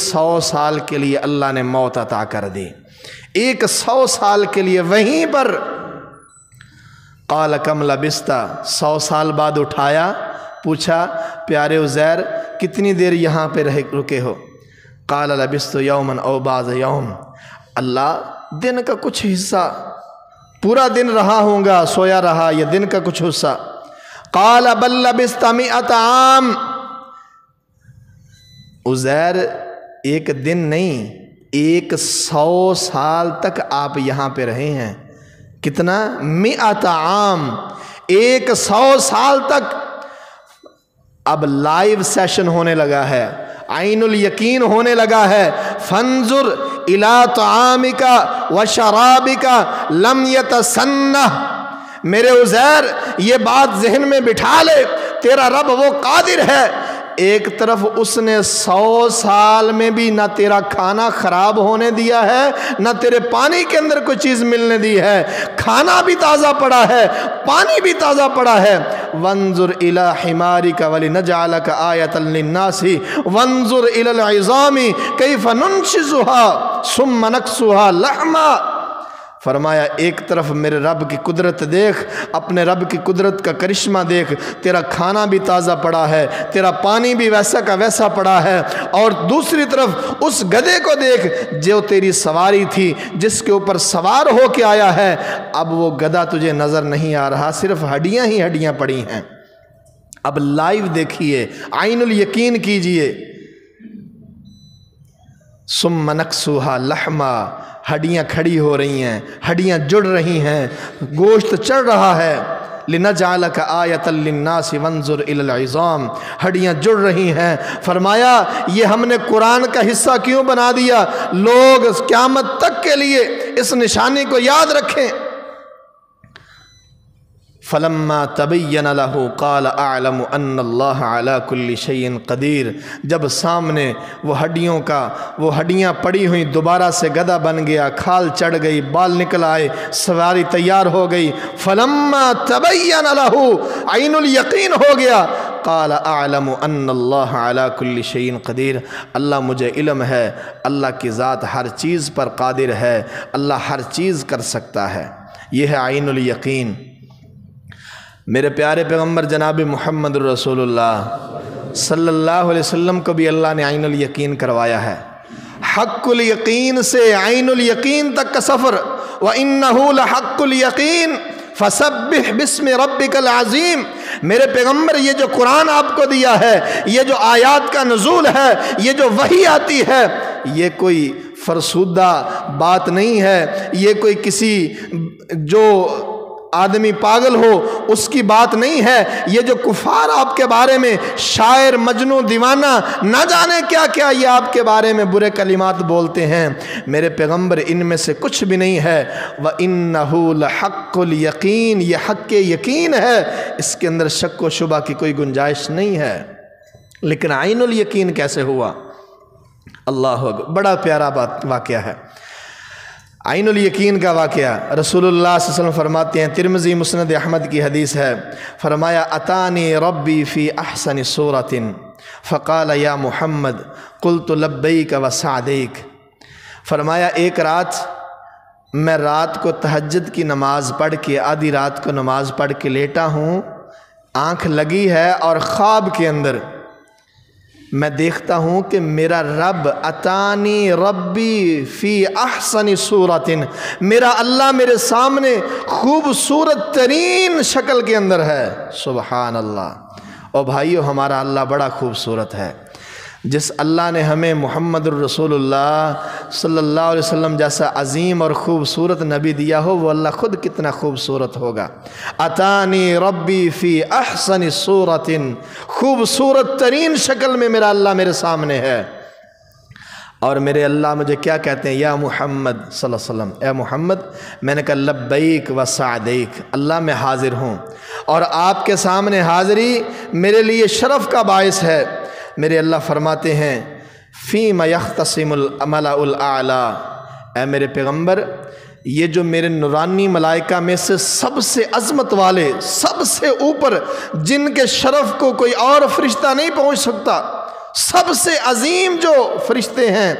100 سال کے لیے اللہ نے موت عطا کر دی، 100 سال کے لیے وہیں پر۔ قَالَ كَمْ لَبِثْتَ، 100 سال بعد اٹھایا، پوچھا پیارے عزیر کتنی دیر یہاں پہ رکے ہو۔ قَالَ لَبِثْتُ يَوْمًا أَوْ بَعْضَ يَوْمٍ، اللہ دن کا کچھ حصہ، پورا دن رہا ہوں گا، سویا رہا، یہ دن کا کچھ حصہ۔ قال بل لبثت 100 عام، عزیر ایک دن نہیں 100 سال تک آپ یہاں پہ رہے ہیں۔ کتنا؟ 100 عام، 100 سال تک۔ اب لائیو سیشن ہونے لگا ہے، عین الیقین ہونے لگا ہے۔ فانظر الی طعامک وشرابک لم یتسنہ، میرے عزیر یہ بات ذہن میں بٹھا لے، تیرا رب وہ قادر ہے، ایک طرف اس نے 100 سال میں بھی نہ تیرا کھانا خراب ہونے دیا ہے، نہ تیرے پانی کے اندر کوئی چیز ملنے دی ہے، کھانا بھی تازہ پڑا ہے، پانی بھی تازہ پڑا ہے۔ وانظر الی حمارک ولنجعلک آیۃ للناس وانظر الی العظام کیف ننشزها ثم نکسوها لحما فرمایا ایک طرف میرے رب کی قدرت دیکھ، اپنے رب کی قدرت کا کرشمہ دیکھ، تیرا کھانا بھی تازہ پڑا ہے، تیرا پانی بھی ویسا کا ویسا پڑا ہے، اور دوسری طرف اس گدھے کو دیکھ جو تیری سواری تھی، جس کے اوپر سوار ہو کے آیا ہے، اب وہ گدھا تجھے نظر نہیں آ رہا، صرف ہڈیاں ہی ہڈیاں پڑی ہیں۔ اب لائیو دیکھیے، عین الیقین کیجئے۔ ثم نکسوہا لحما، ہڈیاں کھڑی ہو رہی ہیں، ہڈیاں جڑ رہی ہیں، گوشت چڑھ رہا ہے۔ لنجعلک آیۃ للناس وانظر الی العظام، ہڈیاں جڑ رہی ہیں۔ فرمایا یہ ہم نے قرآن کا حصہ کیوں بنا دیا؟ لوگ قیامت تک کے لیے اس نشانی کو یاد رکھیں۔ فلما تبین له قال اعلم ان اللہ علی کل شیء قدیر، جب سامنے وہ ہڈیاں پڑی ہوئیں دوبارہ سے گدھا بن گیا، کھال چڑھ گئی، بال نکل آئے، سواری تیار ہو گئی۔ فلما تبین له، عین الیقین ہو گیا، قال اعلم ان اللہ علی کل شیء قدیر، اللہ مجھے علم ہے، اللہ کی ذات ہر چیز پر قادر ہے، اللہ ہر چیز کر سکتا ہے۔ یہ ہے عین الیقین۔ میرے پیارے پیغمبر جناب محمد الرسول اللہ صلی اللہ علیہ وسلم کو بھی اللہ نے عین الیقین کروایا ہے۔ حق الیقین سے عین الیقین تک کا سفر، وَإِنَّهُ لَحَقُّ الْيَقِينِ فَسَبِّحْ بِاسْمِ رَبِّكَ الْعَظِيمِ۔ میرے پیغمبر یہ جو قرآن آپ کو دیا ہے، یہ جو آیات کا نزول ہے، یہ جو وحی آتی ہے، یہ کوئی فرسودہ بات نہیں ہے، یہ کوئی کسی جو آدمی پاگل ہو اس کی بات نہیں ہے، یہ جو کفار آپ کے بارے میں شاعر، مجنوں، دیوانہ، نہ جانے کیا کیا یہ آپ کے بارے میں برے کلمات بولتے ہیں، میرے پیغمبر ان میں سے کچھ بھی نہیں ہے۔ وَإِنَّهُ لَحَقُّ الْيَقِينِ، یہ حق یقین ہے، اس کے اندر شک و شبہ کی کوئی گنجائش نہیں ہے۔ لیکن عین الیقین کیسے ہوا؟ اللہ اکبر، بڑا پیارا واقعہ ہے عین الیقین کا واقعہ۔ رسول اللہ صلی اللہ علیہ وسلم فرماتے ہیں، ترمذی مسند احمد کی حدیث ہے، فرمایا اتانی ربی فی احسن صورت فقال یا محمد قلت لبیک وسعدیک۔ فرمایا ایک رات میں رات کو تہجد کی نماز پڑھ کے، آدھی رات کو نماز پڑھ کے لیٹا ہوں، آنکھ لگی ہے اور خواب کے اندر میں دیکھتا ہوں کہ میرا رب اتانی ربی فی احسن صورت، میرا اللہ میرے سامنے خوبصورت ترین شکل کے اندر ہے۔ سبحان اللہ۔ اور بھائیو، ہمارا اللہ بڑا خوبصورت ہے۔ جس اللہ نے ہمیں محمد الرسول اللہ صلی اللہ علیہ وسلم جیسا عظیم اور خوبصورت نبی دیا ہو، وہ اللہ خود کتنا خوبصورت ہوگا۔ اتانی ربی فی احسن صورت، خوبصورت ترین شکل میں میرا اللہ میرے سامنے ہے۔ اور میرے اللہ مجھے کیا کہتے ہیں؟ یا محمد صلی اللہ علیہ وسلم، اے محمد، میں نے کہا لبیک و سعدیک، اللہ میں حاضر ہوں، اور آپ کے سامنے حاضری میرے لیے شرف کا باعث ہے۔ میرے اللہ فرماتے ہیں فیم یختصم الملأ الاعلی، اے میرے پیغمبر، یہ جو میرے نورانی ملائکہ میں سے سب سے عظمت والے، سب سے اوپر، جن کے شرف کو کوئی اور فرشتہ نہیں پہنچ سکتا، سب سے عظیم جو فرشتے ہیں،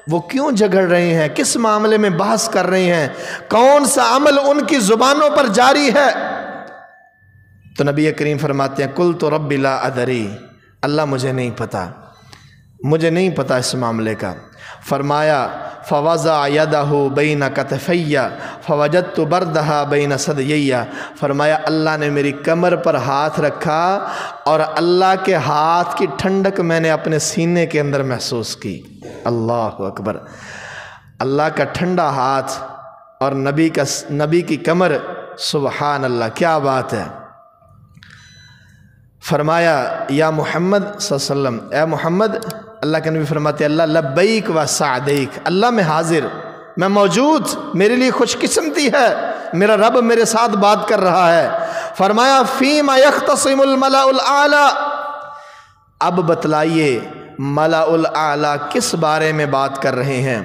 وہ کیوں جھگڑ رہے ہیں؟ کس معاملے میں بحث کر رہے ہیں؟ کون سا عمل ان کی زبانوں پر جاری ہے؟ تو نبی کریم فرماتے ہیں قلت رب لا ادری، اللہ مجھے نہیں پتا، مجھے نہیں پتا اس معاملے کا۔ فرمایا فوضع یدہ بین کتفی فوجدت بردہا بین ثدیی، فرمایا اللہ نے میری کمر پر ہاتھ رکھا اور اللہ کے ہاتھ کی ٹھنڈک میں نے اپنے سینے کے اندر محسوس کی۔ اللہ اکبر، اللہ کا ٹھنڈا ہاتھ اور نبی کی کمر، سبحان اللہ، کیا بات ہے۔ فرمایا یا محمد صلی اللہ علیہ وسلم، اے محمد، اللہ کے نبی فرماتے ہیں اللہ لبیک و سعدیک، اللہ میں حاضر، میں موجود، میرے لیے خوش قسمتی ہے، میرا رب میرے ساتھ بات کر رہا ہے۔ فرمایا فیم یختصم الملأ الاعلی، اب بتلائیے ملأ الاعلی کس بارے میں بات کر رہے ہیں؟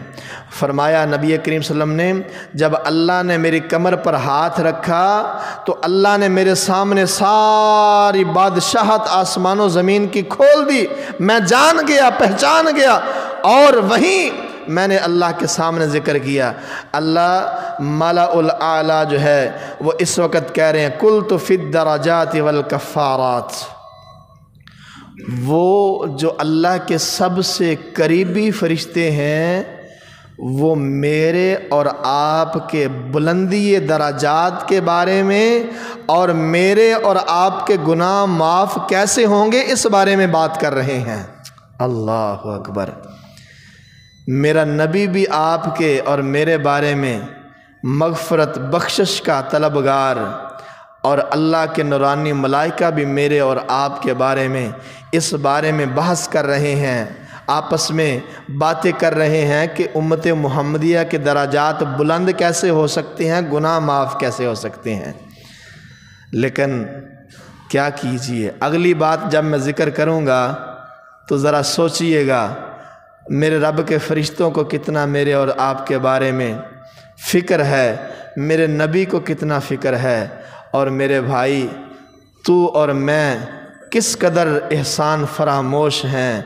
فرمایا نبی کریم صلی اللہ علیہ وسلم نے جب اللہ نے میری کمر پر ہاتھ رکھا تو اللہ نے میرے سامنے ساری بادشاہت آسمان و زمین کی کھول دی، میں جان گیا، پہچان گیا، اور وہیں میں نے اللہ کے سامنے ذکر کیا۔ اللہ ملأ الاعلیٰ جو ہے وہ اس وقت کہہ رہے ہیں قلت فی الدرجات والکفارات، وہ جو اللہ کے سب سے قریبی فرشتے ہیں وہ میرے اور آپ کے بلندی درجات کے بارے میں اور میرے اور آپ کے گناہ معاف کیسے ہوں گے اس بارے میں بات کر رہے ہیں۔ اللہ اکبر۔ میرا نبی بھی آپ کے اور میرے بارے میں مغفرت بخشش کا طلبگار، اور اللہ کے نورانی ملائکہ بھی میرے اور آپ کے بارے میں اس بارے میں بحث کر رہے ہیں، آپس میں باتیں کر رہے ہیں کہ امت محمدیہ کے درجات بلند کیسے ہو سکتے ہیں، گناہ معاف کیسے ہو سکتے ہیں۔ لیکن کیا کیجئے، اگلی بات جب میں ذکر کروں گا تو ذرا سوچئے گا میرے رب کے فرشتوں کو کتنا میرے اور آپ کے بارے میں فکر ہے، میرے نبی کو کتنا فکر ہے، اور میرے بھائی تو اور میں کس قدر احسان فراموش ہیں،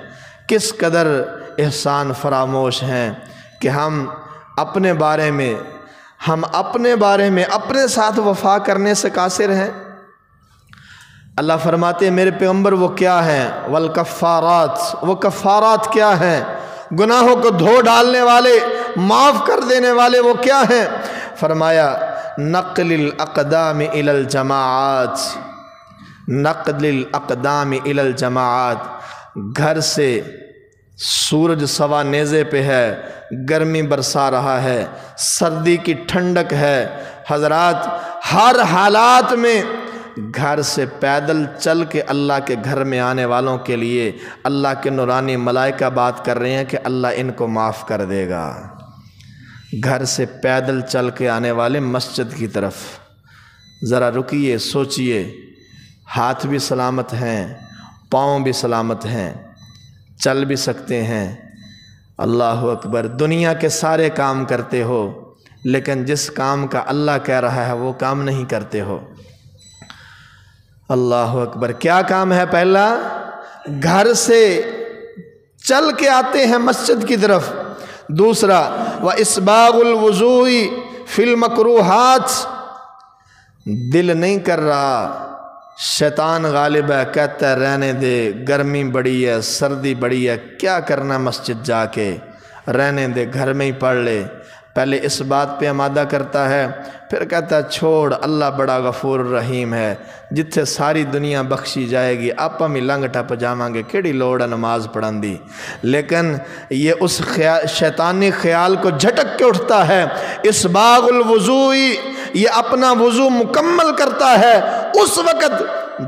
کس قدر احسان فراموش ہیں کہ ہم اپنے بارے میں اپنے ساتھ وفا کرنے سے قاصر ہیں۔ اللہ فرماتے ہیں میرے پیغمبر وہ کیا ہیں، والکفارات، وہ کفارات کیا ہیں، گناہوں کو دھو ڈالنے والے، معاف کر دینے والے وہ کیا ہیں؟ فرمایا نقل الاقدام الی الجماعات، نقل الاقدام الی الجماعات، گھر سے سورج سوا نیزے پہ ہے، گرمی برسا رہا ہے، سردی کی ٹھنڈک ہے، حضرات ہر حالات میں گھر سے پیدل چل کے اللہ کے گھر میں آنے والوں کے لیے اللہ کے نورانی ملائکہ بات کر رہے ہیں کہ اللہ ان کو معاف کر دے گا۔ گھر سے پیدل چل کے آنے والے مسجد کی طرف، ذرا رکیے، سوچئے، ہاتھ بھی سلامت ہیں، پاؤں بھی سلامت ہیں، چل بھی سکتے ہیں، اللہ اکبر۔ دنیا کے سارے کام کرتے ہو لیکن جس کام کا اللہ کہہ رہا ہے وہ کام نہیں کرتے ہو۔ اللہ اکبر۔ کیا کام ہے؟ پہلا، گھر سے چل کے آتے ہیں مسجد کی طرف۔ دوسرا، وَإِسْبَاغُ الْوُضُوءِ فِي الْمَكْرُوهَاتِ، دل نہیں کر رہا، شیطان غالب ہے، کہتا ہے رہنے دے، گرمی بڑی ہے، سردی بڑی ہے، کیا کرنا مسجد جا کے، رہنے دے، گھر میں ہی پڑھ لے۔ پہلے اس بات پہ آمادہ کرتا ہے، پھر کہتا ہے چھوڑ، اللہ بڑا غفور رحیم ہے، جتھے ساری دنیا بخشی جائے گی آپ ہم ہی لنگ ٹپ جاواں گے، کیڑی لوڑ ہے نماز پڑھن دی۔ لیکن یہ اس شیطانی خیال کو جھٹک کے اٹھتا ہے، اسباغ الوضوء، یہ اپنا وضو مکمل کرتا ہے اس وقت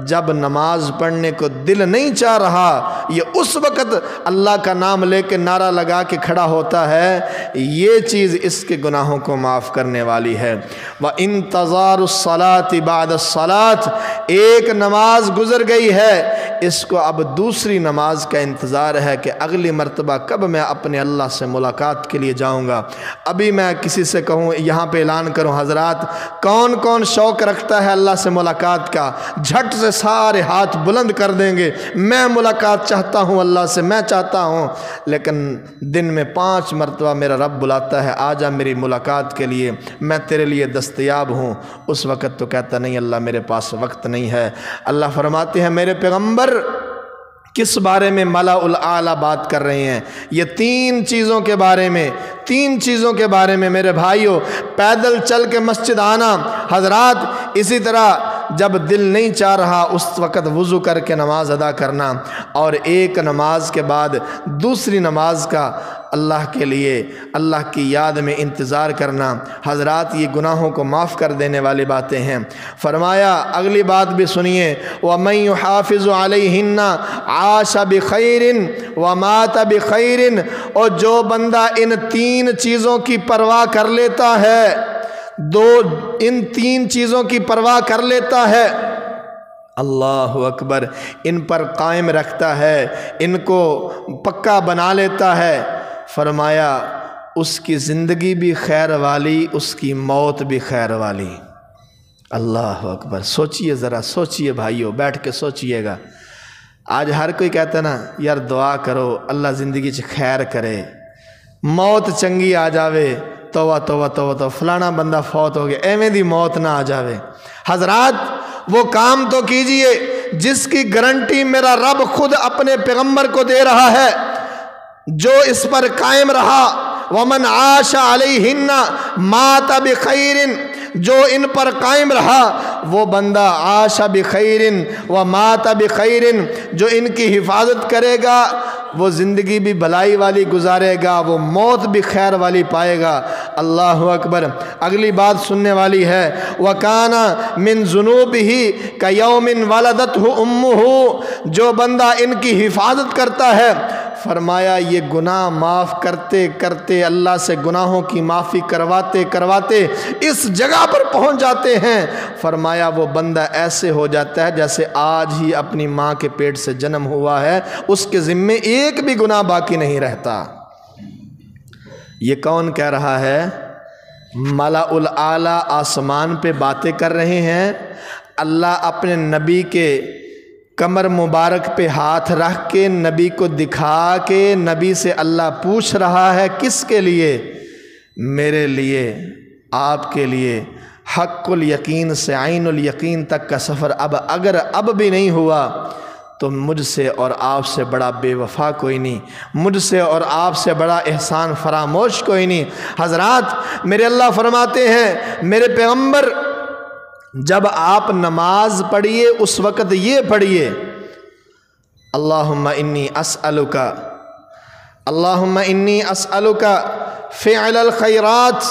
جب نماز پڑھنے کو دل نہیں چاہ رہا، یہ اس وقت اللہ کا نام لے کے نعرہ لگا کے کھڑا ہوتا ہے، یہ چیز اس کے گناہوں کو معاف کرنے والی ہے۔ وَإِنْتَظَارُ الصَّلَاةِ بَعْدَ الصَّلَاةِ، ایک نماز گزر گئی ہے، اس کو اب دوسری نماز کا انتظار ہے کہ اگلی مرتبہ کب میں اپنے اللہ سے ملاقات کے لیے جاؤں گا۔ ابھی میں کسی سے کہوں، یہاں پہ اعلان کروں، حضرات کون کون شوق رکھتا ہے اللہ سے ملاقات کا؟ جھٹ سے سارے ہاتھ بلند کر دیں گے، میں ملاقات چاہتا ہوں اللہ سے، میں چاہتا ہوں۔ لیکن دن میں 5 مرتبہ میرا رب بلاتا ہے، آ جا میری ملاقات کے لیے، میں تیرے لیے دستیاب ہوں، اس وقت تو کہتا نہیں اللہ میرے پاس وقت نہیں ہے۔ اللہ فرماتے ہیں میرے پیغمبر کس بارے میں ملأ الاعلیٰ بات کر رہے ہیں؟ یہ 3 چیزوں کے بارے میں، 3 چیزوں کے بارے میں میرے بھائیوں، پیدل چل کے مسجد آنا، حضرات اسی طرح جب دل نہیں چاہ رہا اس وقت وضو کر کے نماز ادا کرنا، اور ایک نماز کے بعد دوسری نماز کا اللہ کے لیے، اللہ کی یاد میں انتظار کرنا، حضرات یہ گناہوں کو معاف کر دینے والی باتیں ہیں۔ فرمایا اگلی بات بھی سنیے، وَمَن يُحَافِظُ عَلَيْهِنَّ عَاشَ بِخَيْرٍ وَمَاتَ بِخَيْرٍ، اور جو بندہ ان 3 چیزوں کی پرواہ کر لیتا ہے، ان 3 چیزوں کی پرواہ کر لیتا ہے، اللہ اکبر، ان پر قائم رکھتا ہے، ان کو پکا بنا لیتا ہے، فرمایا اس کی زندگی بھی خیر والی، اس کی موت بھی خیر والی۔ اللہ اکبر۔ سوچئے، ذرا سوچئے بھائیو، بیٹھ کے سوچئے گا۔ آج ہر کوئی کہتا ہے نا یار دعا کرو اللہ زندگی چ خیر کرے، موت چنگی آ جاوے توبہ توبہ توبہ تو فلانا بندہ فوت ہو گیا، ایویں دی موت نہ آ جاوے۔ حضرات وہ کام تو کیجئے جس کی گارنٹی میرا رب خود اپنے پیغمبر کو دے رہا ہے، جو اس پر قائم رہا وَمَنْ عَاشَ عَلَيْهِنَّ مَاتَ بِخَيْرٍ، جو ان پر قائم رہا وہ بندہ عاش بخیر ومات بخیر، جو ان کی حفاظت کرے گا وہ زندگی بھی بھلائی والی گزارے گا، وہ موت بھی خیر والی پائے گا۔ اللہ اکبر۔ اگلی بات سننے والی ہے، وَكَانَ مِن ذُنُوبِهِ كَيَوْمٍ وَلَدَتْهُ أُمُّهُ، جو بندہ ان کی حفاظت کرتا ہے، فرمایا یہ گناہ معاف کرتے کرتے اللہ سے گناہوں کی معافی کرواتے کرواتے اس جگہ پر پہنچ جاتے ہیں، فرمایا وہ بندہ ایسے ہو جاتا ہے جیسے آج ہی اپنی ماں کے پیٹ سے جنم ہوا ہے، اس کے ذمے ایک بھی گناہ باقی نہیں رہتا۔ یہ کون کہہ رہا ہے؟ ملأ الاعلیٰ آسمان پہ باتیں کر رہے ہیں، اللہ اپنے نبی کے کمر مبارک پہ ہاتھ رکھ کے نبی کو دکھا کے نبی سے اللہ پوچھ رہا ہے کس کے لیے؟ میرے لیے، آپ کے لیے۔ حق الیقین سے عین الیقین تک کا سفر اگر اب بھی نہیں ہوا تو مجھ سے اور آپ سے بڑا بے وفا کوئی نہیں، مجھ سے اور آپ سے بڑا احسان فراموش کوئی نہیں۔ حضرات میرے اللہ فرماتے ہیں، میرے پیغمبر جب آپ نماز پڑھیے اس وقت یہ پڑھیے، اللہم انی اسألک، اللہم انی اسألک فعل الخیرات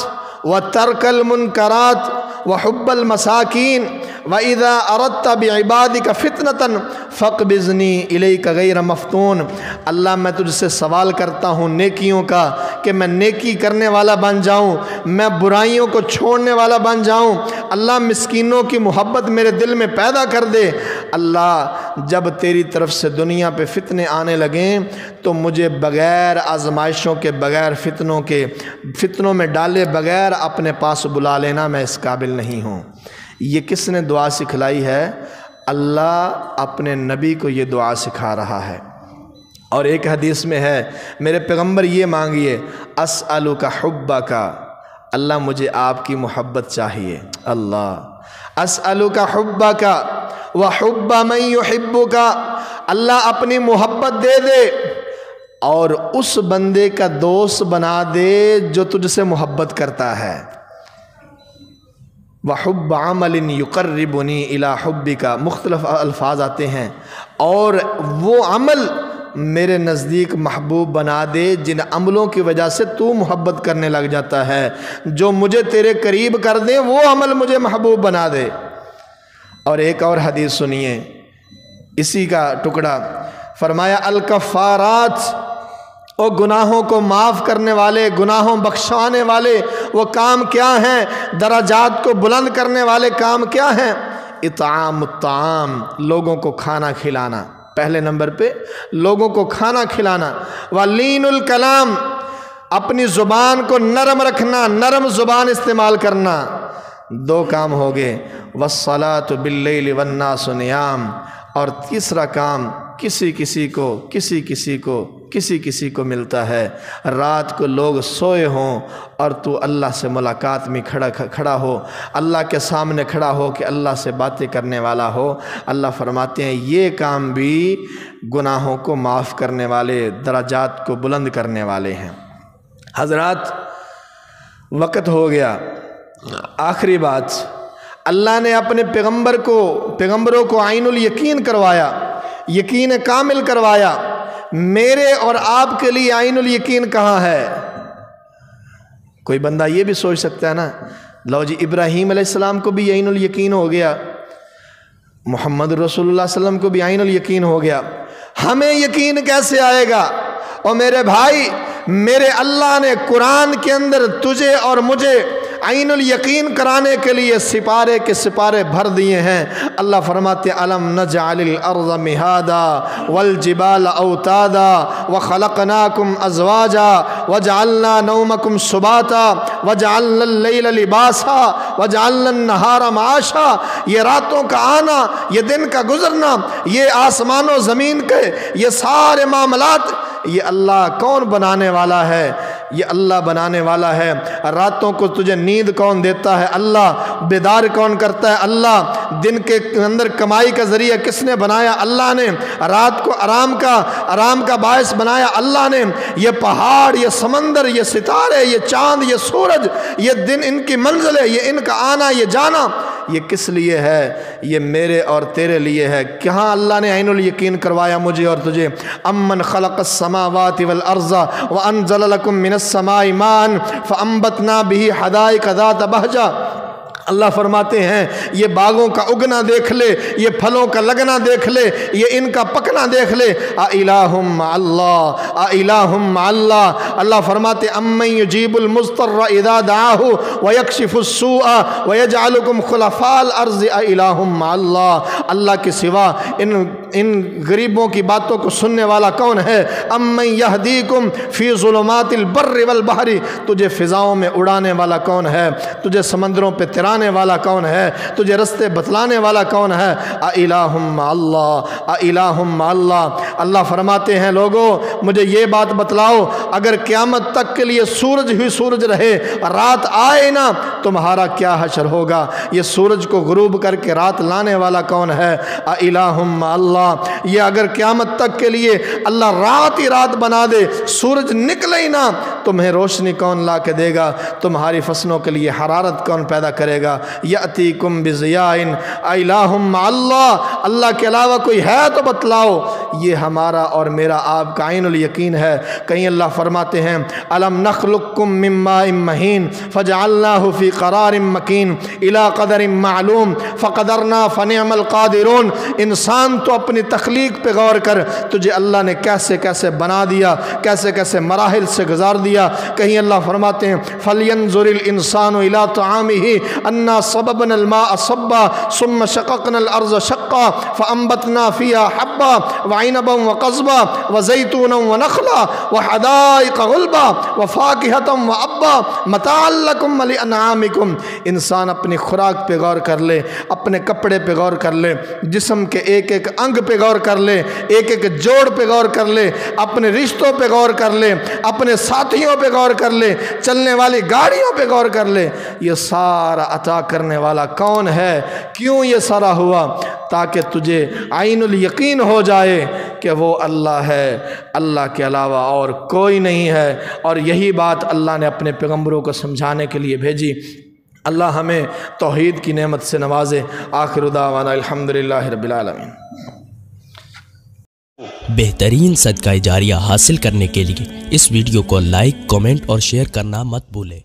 وترک المنکرات وحب المساکین وَإِذَا أَرَدْتَ بِعِبَادِكَ فِتْنَةً فَاقْبِضْنِي إِلَيْكَ غَيْرَ مَفْتُونٍ۔ اللہ میں تجھ سے سوال کرتا ہوں نیکیوں کا کہ میں نیکی کرنے والا بن جاؤں، میں برائیوں کو چھوڑنے والا بن جاؤں۔ اللہ مسکینوں کی محبت میرے دل میں پیدا کر دے۔ اللہ جب تیری طرف سے دنیا پہ فتنے آنے لگیں تو مجھے بغیر آزمائشوں کے، بغیر فتنوں میں ڈالے بغیر اپنے پاس بلا لینا، میں اس قابل نہیں ہوں۔ یہ کس نے دعا سکھلائی ہے؟ اللہ اپنے نبی کو یہ دعا سکھا رہا ہے۔ اور ایک حدیث میں ہے میرے پیغمبر یہ مانگیے، اسألک حبک، اللہ مجھے آپ کی محبت چاہیے۔ اللہ اسألک حبک وحب من یحبک، اللہ اپنی محبت دے دے اور اس بندے کا دوست بنا دے جو تجھ سے محبت کرتا ہے۔ وحب عمل یقربنی الی حبک، مختلف الفاظ آتے ہیں، اور وہ عمل میرے نزدیک محبوب بنا دے جن عملوں کی وجہ سے تو محبت کرنے لگ جاتا ہے، جو مجھے تیرے قریب کر دیں وہ عمل مجھے محبوب بنا دے۔ اور ایک اور حدیث سنیے اسی کا ٹکڑا، فرمایا الکفارات، او گناہوں کو معاف کرنے والے، گناہوں بخشوانے والے وہ کام کیا ہیں؟ درجات کو بلند کرنے والے کام کیا ہیں؟ اطعام الطعام، لوگوں کو کھانا کھلانا، پہلے نمبر پہ لوگوں کو کھانا کھلانا۔ ولین الکلام، اپنی زبان کو نرم رکھنا، نرم زبان استعمال کرنا، دو کام ہو گئے۔ والصلاۃ باللیل والناس نیام، اور تیسرا کام کسی کسی کو ملتا ہے، رات کو لوگ سوئے ہوں اور تو اللہ سے ملاقات میں کھڑا ہو، اللہ کے سامنے کھڑا ہو کہ اللہ سے باتیں کرنے والا ہو۔ اللہ فرماتے ہیں یہ کام بھی گناہوں کو معاف کرنے والے، درجات کو بلند کرنے والے ہیں۔ حضرات وقت ہو گیا، آخری بات، اللہ نے اپنے پیغمبروں کو عین الیقین کروایا، یقین کامل کروایا۔ میرے اور آپ کے لیے عین الیقین کہاں ہے؟ کوئی بندہ یہ بھی سوچ سکتا ہے نا، لو جی ابراہیم علیہ السلام کو بھی عین الیقین ہو گیا، محمد رسول اللہ صلی اللہ علیہ وسلم کو بھی عین الیقین ہو گیا، ہمیں یقین کیسے آئے گا؟ اور میرے بھائی، میرے اللہ نے قرآن کے اندر تجھے اور مجھے عین الیقین کرانے کے لیے سپارے کے سپارے بھر دیے ہیں۔ اللہ فرماتے الم نجعل الارض مہادا والجبال اوتادا وخلقناکم ازواجا وجعلنا نومکم سباتا وجعلنا اللیل لباسا وجعلنا النہار معاشا۔ یہ راتوں کا آنا، یہ دن کا گزرنا، یہ آسمان و زمین کے یہ سارے معاملات، یہ اللہ کون بنانے والا ہے؟ یہ اللہ بنانے والا ہے۔ راتوں کو تجھے نیند کون دیتا ہے؟ اللہ۔ بیدار کون کرتا ہے؟ اللہ۔ دن کے اندر کمائی کا ذریعہ کس نے بنایا؟ اللہ نے۔ رات کو آرام کا باعث بنایا اللہ نے۔ یہ پہاڑ، یہ سمندر، یہ ستارے، یہ چاند، یہ سورج، یہ دن، ان کی منزلیں، یہ ان کا آنا، یہ جانا، یہ کس لیے ہے؟ یہ میرے اور تیرے لیے ہے۔ کہاں اللہ نے عین الیقین کروایا مجھے اور تجھے؟ امن خلق السماوات والارض وانزل لكم من السماء ماء فانبتنا به حدائق ذات بہجہ۔ اللہ فرماتے ہیں یہ باغوں کا اگنا دیکھ لے، یہ پھلوں کا لگنا دیکھ لے، یہ ان کا پکنا دیکھ لے۔ اِلٰہٌ مع اللہ، اِلٰہٌ مع اللہ۔ اللہ فرماتے امن یجیب المضطر اذا دعاہ ویکشف السوء ویجعلکم خلفاء الارض اِلٰہٌ مع اللہ۔ اللہ کے سوا ان غریبوں کی باتوں کو سننے والا کون ہے؟ امن یہدیکم فی ظلمات البر والبحر۔ تجھے فضاؤں میں اڑانے والا کون ہے؟ تجھے سمندروں پہ تیرانے والا کون ہے؟ تجھے رستے بتلانے والا کون ہے؟ اِلٰہٌ مع اللہ، اِلٰہٌ مع اللہ۔ اللہ فرماتے ہیں لوگوں مجھے یہ بات بتلاؤ، اگر قیامت تک کے لیے سورج ہی سورج رہے، رات آئے نا، تمہارا کیا حشر ہوگا؟ یہ سورج کو غروب کر کے رات لانے والا کون ہے؟ اِلٰہٌ مع اللہ۔ یہ اگر قیامت تک کے لیے اللہ رات ہی رات بنا دے، سورج نکلے ہی نہ، تمہیں روشنی کون لا کے دے گا؟ تمہاری فصلوں کے لیے حرارت کون پیدا کرے گا؟ یأتیکم بضیاء اِلٰہٌ مع اللہ۔ اللہ کے علاوہ کوئی ہے تو بتلاؤ۔ یہ ہمارا اور میرا آپ کا عین الیقین ہے۔ کہیں اللہ فرماتے ہیں الم نخلقکم من ماء مہین فجعلناہ فی قرار مکین الی قدر معلوم فقدرنا فنعم القادرون۔ انسان تو اپنی تخلیق پہ غور کر، تجھے اللہ نے کیسے کیسے بنا دیا، کیسے کیسے مراحل سے گزار دیا۔ کہیں اللہ فرماتے ہیں فلینظر الانسان الی طعامہ انا صببنا الماء صبا ثم شققنا الارض شقا فانبتنا فيها حبا وعنبا وقضبا وزيتونا ونخلا وحدائق غلبا وفاكهة وابا متاعا لكم ولانعامكم۔ انسان اپنی خوراک پہ غور کر لے، اپنے کپڑے پہ غور کر لے، جسم کے ایک ایک انگ پہ غور کر لے، ایک ایک جوڑ پہ غور کر لے، اپنے رشتوں پہ غور کر لے، اپنے ساتھیوں پہ غور کر لے، چلنے والی گاڑیوں پہ غور کر لے۔ یہ سارا عطا کرنے والا کون ہے؟ کیوں یہ سارا ہوا؟ تاکہ تجھے عین الیقین ہو جائے کہ وہ اللہ ہے، اللہ کے علاوہ اور کوئی نہیں ہے۔ اور یہی بات اللہ نے اپنے پیغمبروں کو سمجھانے کے لیے بھیجی۔ اللہ ہمیں توحید کی نعمت سے نوازے۔ آخر دعوانا الحمدللہ رب العالمین۔ بہترین صدقہ جاریہ حاصل کرنے کے لیے اس ویڈیو کو لائک، کمنٹ اور شیئر کرنا مت بھولیں۔